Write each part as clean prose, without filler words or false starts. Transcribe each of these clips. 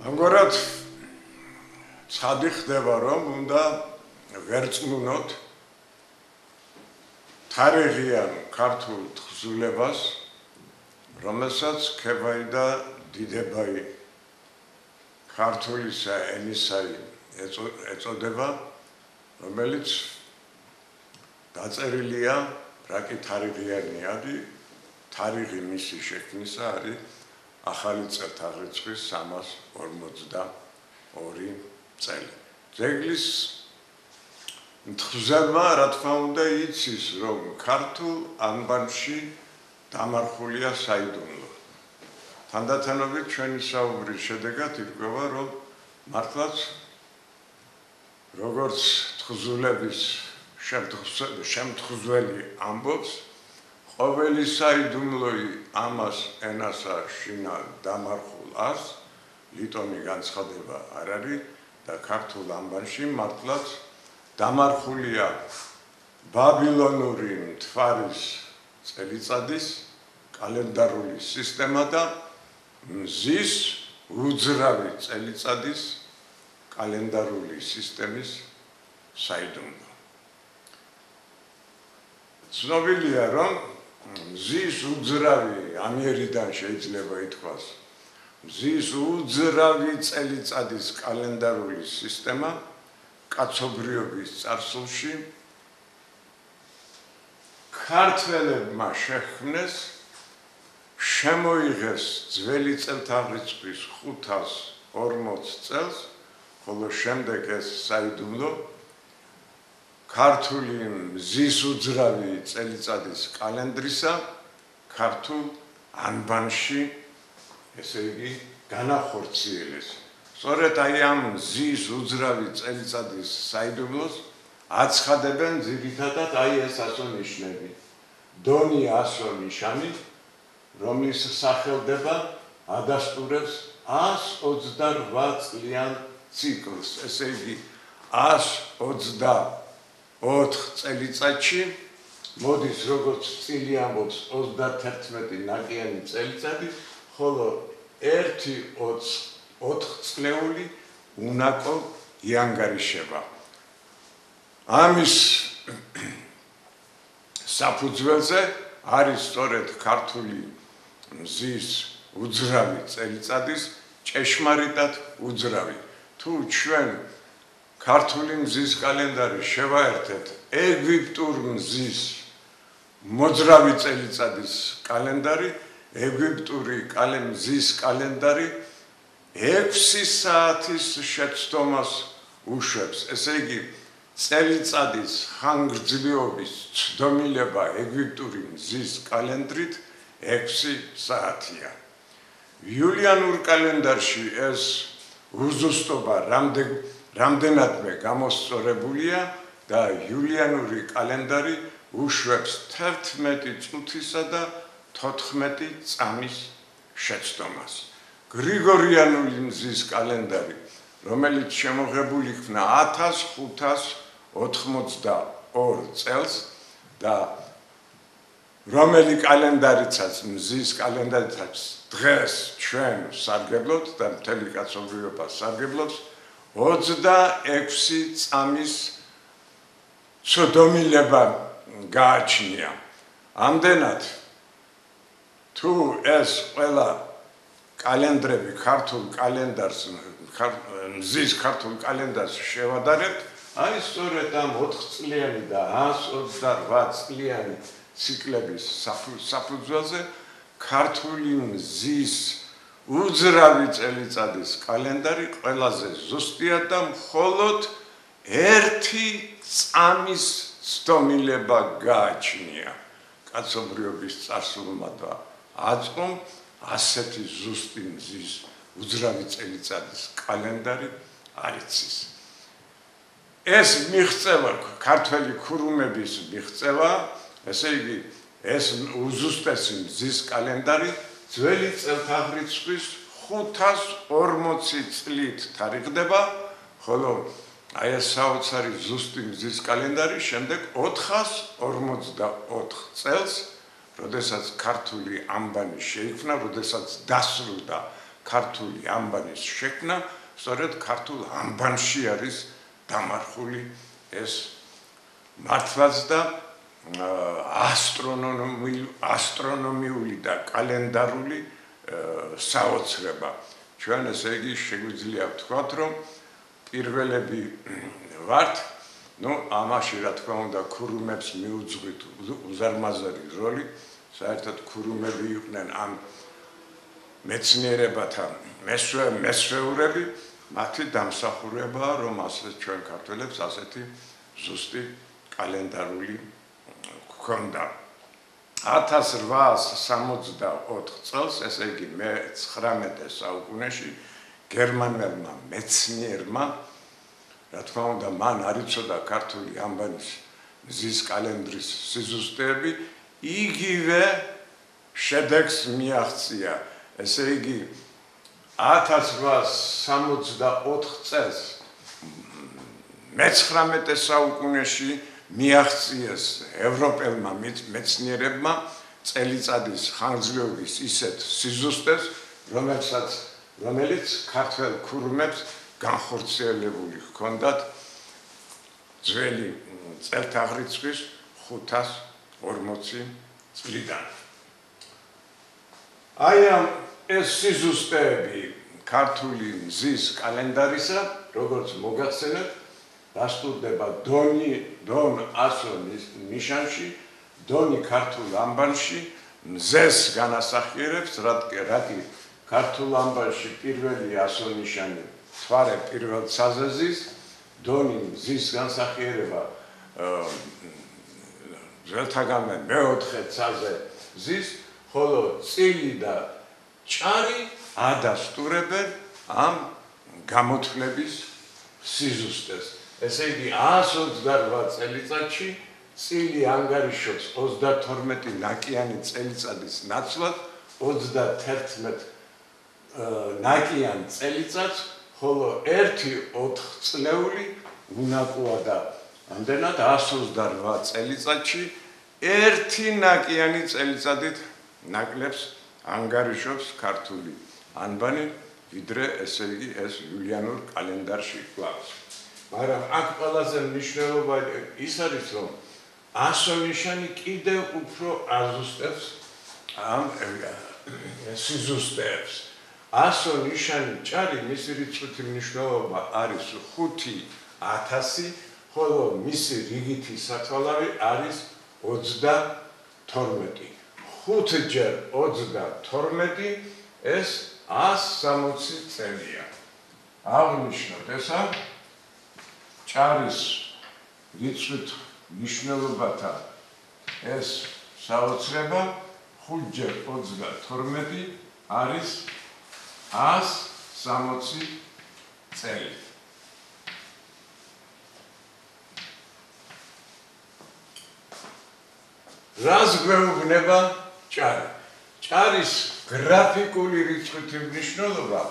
ამგვარად ცხადი ხდება, რომ უნდა ვერწმუნოთ თარიღიან ქართულ თხზულებას, რომელსაც ქებაი და დიდებაი ქართულისა ენისაი ეწოდება, რომელიც დაწერილია რაკი თარიღიანი არის, თარიღი მისი შექმნისა არის ახალი წელთაღრიცხვის 342 წელი. ძეგლის მთხზელმა რა თქმა უნდა იცის, რომ ქართულ ანბანში დამარხულია საიდუმლო. თანდათანობით ჩვენი საუბრის შედეგად ირკვევა, რომ მართლაც როგორც თხზულების შემთხზველი ამბობს, ყოველი საიდუმლოი ამას ენასა შინა დამარხულ არს, ლიტონი განცხადება არ არის და ქართულ ანბანში მართლაც დამარხულია ბაბილონური მთვარის წელიწადის კალენდარული სისტემა და მზის უძრავი წელიწადის კალენდარული სისტემის საიდუმლო. ცნობილია, რომ მზის უძრავი ამიერიდან შეიძლება ითქვას, მზის უძრავი წელიწადის კალენდარული სისტემა კაცობრიობის წარსულში ქართველებმა შექმნეს, შემოიღეს ძველი წელთაღრიცხვის 540 წელს, ხოლო შემდეგ ეს საიდუმლო ქართული მზის უძრავი წელიწადის კალენდრისა ქართულ ანბანში, ესე იგი, განახორციელეს. სწორედ აი ამ მზის უძრავი წელიწადის საიდუმლოს აცხადებენ ძირითადად აი ეს ასო-ნიშნები. დონი ასო-ნიშანი, რომლის სახელდება ადასტურებს 128 წლიან ციკლს, ესე იგი 124 წელიწადში მოდის, როგორც წილი ამბობს 31 ნაკიანი წელიწადი, ხოლო 1-4 წლეული უნაკო იანგარიშება. ამის საფუძველზე არის სწორედ ქართული მზის უძრავი წელიწადის ჭეშმარიტად უძრავი. თუ ჩვენ ქართული მზის კალენდარი შევაერთეთ ეგვიპტურ მზის მოძრავი წელიწადის კალენდარი, ეგვიპტური მზის კალენდარი 6 საათის შეცდომას უშვებს. ესე იგი, წელიწადის ხანგრძლივობის ცდომილება ეგვიპტური მზის კალენდრით 6 საათია. იულიანურ კალენდარში ეს უზუსტობა რამდენადმე გამოსწორებულია და იულიანური კალენდარი უშვებს 11 წუთისა და 14 წამის შეცდომას. გრიგორიანული მზის კალენდარი, რომელიც შემოღებული იქნა 1582 წელს და რომელი კალენდარიცაც მზის კალენდარიცაც დღეს ჩვენ სარგებლობთ და მთელი კაცობრიობა სარგებლობს 26 წამის ცდომილება გააჩნია. ამდენად თუ ეს ყველა კალენდრები ქართულ კალენდარს მზის ქართულ კალენდარს შევადარებთ, აი სწორედ ამ 4 წლიანი და 128 წლიანი ციკლების საფუძველზე ქართული მზის უძრავი წელიწადის კალენდარი ყველაზე ზუსტია და მხოლოდ 1 წამის ცდომილება გააჩნია. კაცობრიობის წარსულმა და აწმომ ასეთი ზუსტი მზის უძრავი წელიწადის კალენდარი არ იცის. ეს მიღწევა ქართველი ქურუმების მიღწევა, ესე იგი, ეს უზუსტესი მზის კალენდარი ძველი წელთაღრიცხვის 540 წლით თარიღდება, ხოლო აი ეს საოცარი ზუსტი მზის კალენდარი შემდეგ 454 წელს, როდესაც ქართული ანბანი შეიქმნა, როდესაც დასრულდა ქართული ანბანის შექმნა, სწორედ ქართულ ანბანში არის დამარხული ეს მართლაც და ასტრონომიული და კალენდარული საოცრება. ჩვენ ესე იგი შეგვიძლია ვთქვათ, რომ პირველები ვართ, ამაში რა თქმა უნდა ქურუმებს მიუძღვით უზარმაზარი როლი, საერთოდ ქურუმები იყვნენ ამ მეცნიერებათა მესვეურები, მათი დამსახურებაა, რომ ასე ჩვენ ქართველებს ასეთი ზუსტი კალენდარული გვქონდა. 1864 წელს, ესე იგი მე-19 საუკუნეში გერმანელმა მეცნიერმა, რა თქმა უნდა, მან არ იცოდა ქართული ანბანის მზის კალენდრის სიზუსტეები, იგივე შედეგს მიაღწია. ესე იგი 1864 წელს მე-19 საუკუნეში მიაღწიეს ევროპელმა მეცნიერებმა წელიწადის ხანგრძლივობის ისეთ სიზუსტეს, რომელიც ქართველ ქურუმებს განხორციელებული ჰქონდათ ძველი წელთაღრიცხვის 540 წლიდან. აი ამ ეს სიზუსტეები ქართული მზის კალენდარისა, როგორც მოგახსენებთ, დასტურდება დონ ასო ნიშანში, დონი ქართულ ანბანში მზეს განასახიერებს, რატი ქართულ ანბანში პირველი ასო ნიშანი თვარე პირველ ცაზე ზის, დონი მზის განსახიერება ძველთაგანვე მეოთხე ცაზე ზის, ხოლო წილი და ჭარი ადასტურებენ ამ გამოთვლების სიზუსტეს. ესე იგი 128 წელიწადში წილი ანგარიშობს 32 ნაკიანი წელიწადის ნაცვლად, 31 ნაკიან წელიწადს, ხოლო 1-4 წლეული უნაკოა და ამდენად 128 წელიწადში 1 ნაკიანი წელიწადით ნაკლებს ანგარიშობს ქართული ანბანი, ვიდრე ესე იგი ეს იულიანურ კალენდარში გვაქვს. მაგრამ აქ ყველაზე მნიშვნელობა ის არის, რომ ასო ნიშანი კიდევ უფრო აზუსტებს ამ სიზუსტეებს. ასო ნიშანი ჭარი, მისი რიცხვი მნიშვნელობა არის 5000, ხოლო მისი რიგითი სათვალავი არის 32. 5 ჯერ 32 ეს 160 წელია. აღნიშნოთ ესა ჭარის რიცხვით მნიშვნელობათა ეს საოცრება 5 ჯერ 32 არის 160 წელი. რას გვეუბნება ჭარი? ჭარის გრაფიკული რიცხვით მნიშვნელობა,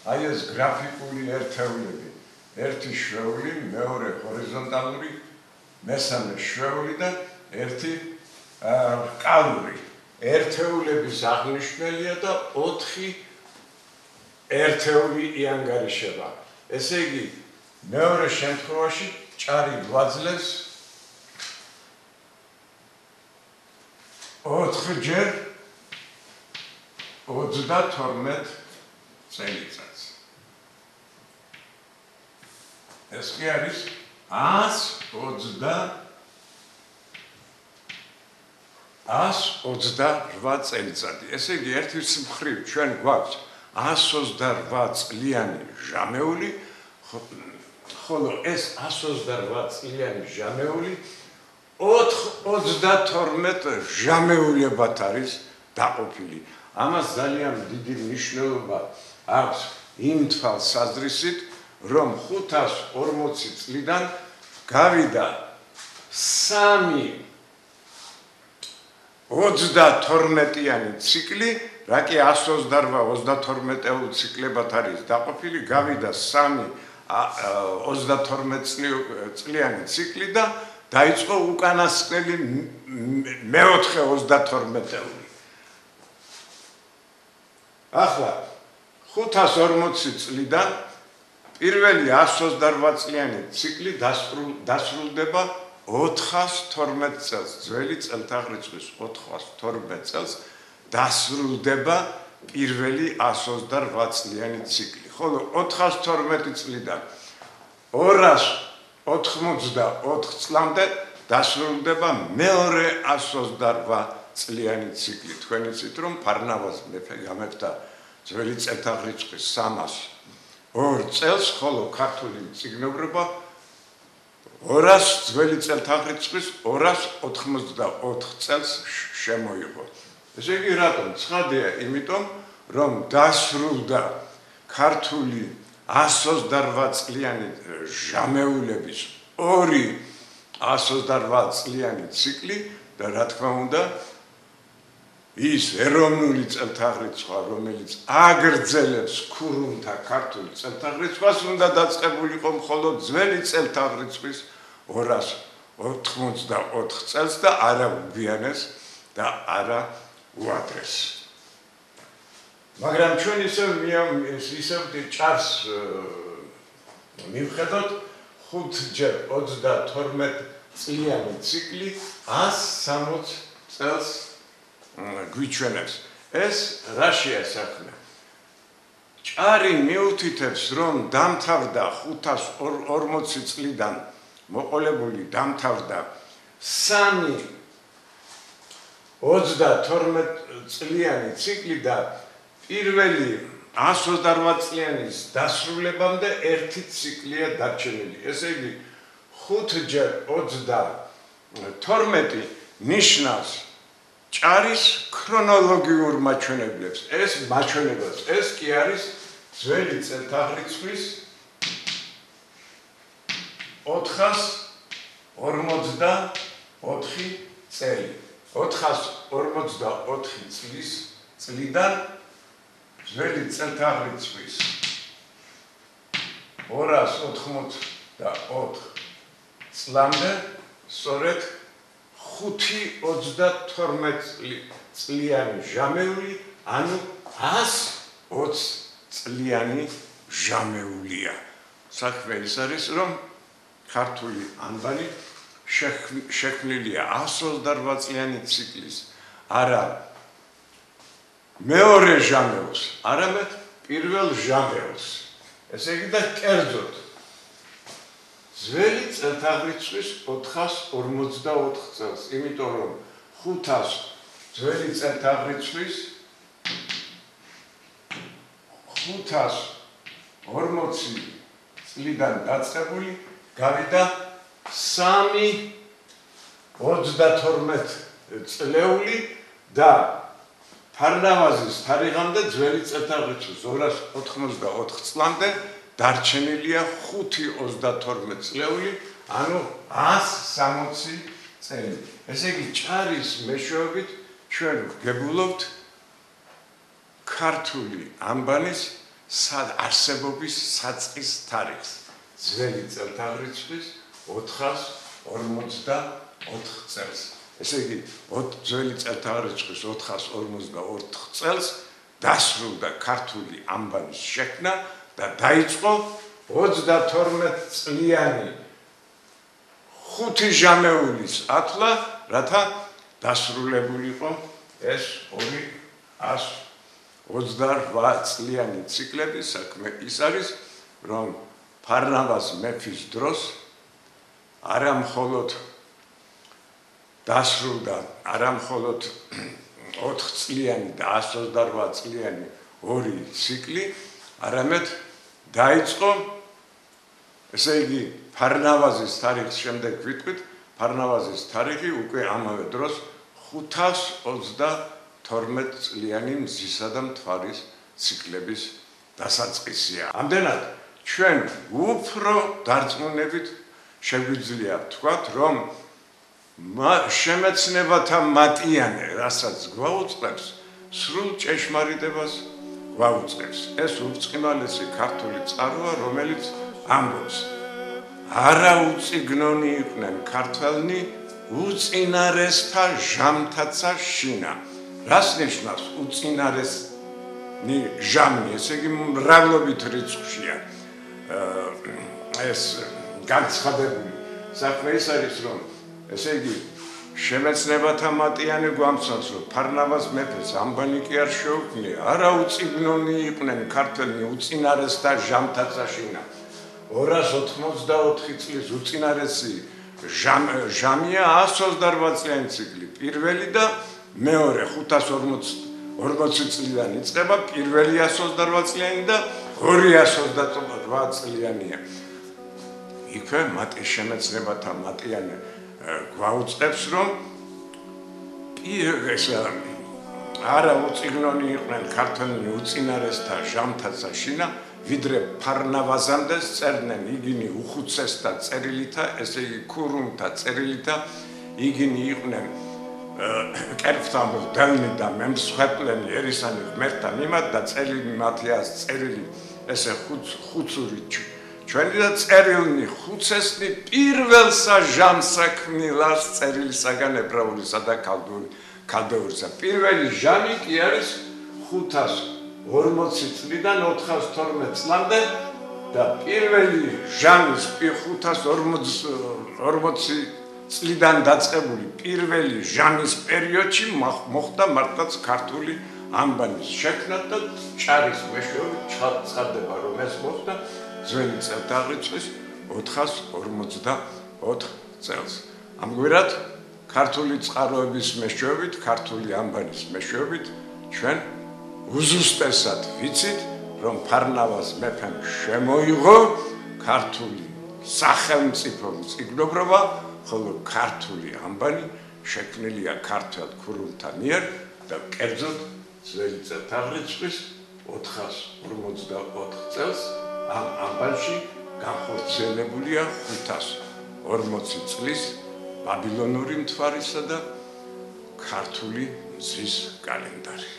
აი ეს გრაფიკული ერთეულები, ერთი შვეული, მეორე ჰორიზონტალური, მესამე შვეული და ერთი რკალური. ერთეულების აღნიშვნელია და 4 ერთეული იანგარიშება. ესე იგი, მეორე შემთხვევაში ჭარი გვაძლევს 4 ჯერ 32 წელიწადს. ეს კი არის 128 წელიწადი. ესე იგი, ერთის მხრივ ჩვენ გვაქვს 128 წლიანი ჟამეული, ხოლო ეს 128 წლიანი ჟამეული 32 ჟამეულებად არის დაყოფილი. ამას ძალიან დიდი მნიშვნელობა აქვს იმ თვალსაზრისით, რომ 540 წლიდან გავიდა 3 32-იანი ციკლი, რა კი 128-32 ციკლებად არის დაყოფილი, გავიდა 3 32 წლიანი ციკლი და დაიწყო უკანასკნელი მეოთხე 32-ეული. ახლა 540 წლიდან პირველი 128 წლიანი ციკლი დასრულდება 412 წელს. ძველი წელთაღრიცხვის 412 წელს დასრულდება პირველი 128 წლიანი ციკლი. ხოლო 412 წლიდან 284 წლამდე დასრულდება მეორე 128 წლიანი ციკლი. თქვენ იცით რომ ფარნავაზ მეფე გამეფდა ძველი წელთაღრიცხვის 302 წელს, ხოლო ქართული მწიგნობრობა 200 ძველი წელთაღრიცხვის 284 წელს შემოიღო. ესე იგი რატომ ცხადია? იმიტომ რომ დასრულდა ქართული 128 წლიანი ჟამეულების ორი 128 წლიანი ციკლი და რა თქმა უნდა ის ეროვნული წელთაღრიცხვა, რომელიც აგრძელებს ქურუმთა ქართულ წელთაღრიცხვას, უნდა დაწყებულიყო მხოლოდ ძველი წელთაღრიცხვის 284 წელს და არა უბიანეს და არა უადრეს. მაგრამ ჩვენ ისევ ჭარს მივხედოთ 5-ჯერ 32 წლიანი ციკლი 160 წელს გვიჩვენებს. ეს რა შეასახმე? ჭარი მიუთითებს, რომ დამთავრდა 540 წლიდან მოყოლებული დამთავრდა 32 წლიანი ციკლი და პირველი 128 წლიანის დასრულებამდე ერთი ციკლია დარჩენილი. ესე იგი 5-ჯერ 32 ნიშნავს ჭარის ქრონოლოგიურ მაჩვენებლებს. ეს მაჩვენებელს ეს კი არის ძველი წელთაღრიცხვის 444 წელი. 444 წლიდან ძველი წელთაღრიცხვის 284 წლამდე სწორედ 5-32 წლიანი ჟამეული, ანუ 120 წლიანი ჟამეულია. საქმე ის არის, რომ ქართული ანბანი შექმნილია 128 წლიანი ციკლის, არა მეორე ჟამეულს, არამედ პირველ ჟამეულს. ესე იგი და კერძოდ ძველი წელთაღრიცხვის 444 წელს, იმიტომ რომ 500 ძველი წელთაღრიცხვის 540 წლიდან დაწყებული გავიდა 322 წლეული და ფარნავაზის თარიღამდე ძველი წელთაღრიცხვის 284 წლამდე დარჩენილია 532 წლეული, ანუ 160 წელი. ესე იგი, ჭარის მეშვეობით ჩვენ ვგებულობთ ქართული ანბანის არსებობის საწყის თარიღს, ძველი წელთაღრიცხვის 444 წელს. ესე იგი, ძველი წელთაღრიცხვის 444 წელს დასრულდა ქართული ანბანის შექმნა და დაიწყო 32 წლიანი 5 ჟამეულის ათვლა, რათა დასრულებულიყო ეს 228 წლიანი ციკლები. საქმე ის არის, რომ ფარნავაზ მეფის დროს არა მხოლოდ დასრულდა, არა მხოლოდ 4 წლიანი და 128 წლიანი ორი ციკლი, არამედ დაიწყო, ესე იგი, ფარნავაზის თარიღის შემდეგ ვიტყვით, ფარნავაზის თარიღი უკვე ამავე დროს 532 წლიანი მზისა და მთვარის ციკლების დასაწყისია. ამდენად, ჩვენ უფრო დარწმუნებით შეგვიძლია ვთქვათ, რომ შემეცნებათა მატიანე, რასაც გვაუწყებს, სრულ ჭეშმარიტებას გვაუწყებს. ეს უბრწყინვალესი ქართული წყაროა, რომელიც ამბობს: არა უწიგნონი იყვნენ ქართველნი, უწინარესთა ჟამთაცა შინა. რას ნიშნავს უწინარეს ჟამი, ესე იგი მრავლობით რიცხვშია ეს განცხადებული. საქმე ის არის, რომ ესე იგი შემეცნებათა მატიანე გვამცნობს, რომ ფარნავაზ მეფეს ამბანი კი არ შეუქმნია, არა უწიგნონი იყვნენ ქართველნი უწინარესთა ჟამთა წაშინა. 284 წლის უწინარესი ჟამია 128 წლიანი ციკლი. პირველი და მეორე 540 წლიდან იწყება, პირველი 128 წლიანი და 228 წლიანია. იქვე შემეცნებათა მატიანე გვაუწყებს, რომ არა უწიგნონი იყვნენ ქართველნი უწინარესთა ჟამთა წაშინა, ვიდრე ფარნავაზამდე წერდნენ იგინი უხუცესთა წერილითა, ესე იგი ქურუმთა წერილითა, იგინი იყვნენ კერპთა მღვდელნი და მემსხვერპლენი ერისანი ღმერთთა მიმართ და წერილი მათიას წერილი ესე ხუცური ჩვენი და წერილნი ხუცესნი პირველსა ჟამსა ქმნილას წერილისაგან ებრაულისა და ქალდეურისა. პირველი ჟამი კი არის 540 წლიდან 412 წლამდე და პირველი ჟამის 540 წლიდან დაწყებული პირველი ჟამის პერიოდში მოხდა მართლაც ქართული ამბანის შექმნა და ჭარის მეშვეობით ცხადდება, რომ ეს მოხდა ძველი წელთაღრიცხვის 454 წელს. ამგვარად ქართული წყაროების მეშვეობით, ქართული ამბანის მეშვეობით ჩვენ უზუსტესად ვიცით, რომ ფარნავაზ მეფემ შემოიღო ქართული სახელმწიფო მწიგნობრობა, ხოლო ქართული ამბანი შექმნილია ქართველ ქურუმთა მიერ და კერძოდ ძველი წელთაღრიცხვის 454 წელს ამ ამბანში განხორციელებულია 540 წლის ბაბილონური მთვარისა და ქართული მზის კალენდარი.